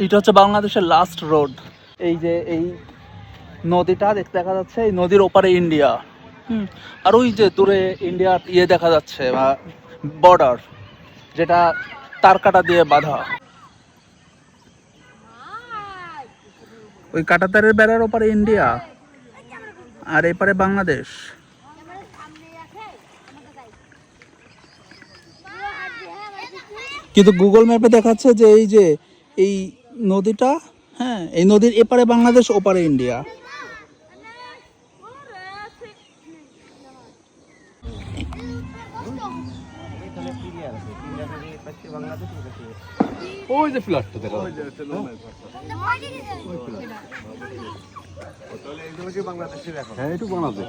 এটা হচ্ছে বাংলাদেশের লাস্ট রোড। এই যে এই নদীটা দেখতে দেখা যাচ্ছে, এই নদীর ওপারে ইন্ডিয়া। আর ওই যে দূরে ইন্ডিয়ার দেখা যাচ্ছে, বর্ডার, যেটা তারকাটা দিয়ে বাঁধা। ওই কাঁটাতারের বেড়ার ওপারে ইন্ডিয়া, আর এপারে বাংলাদেশ। কিন্তু গুগল ম্যাপে দেখাচ্ছে যে এই নদীটা, হ্যাঁ, এই নদীর এপারে বাংলাদেশ, ওপারে ইন্ডিয়া। ওই যে ফ্ল্যাটটা দেখা হ্যাঁ, একটু বাংলাদেশ।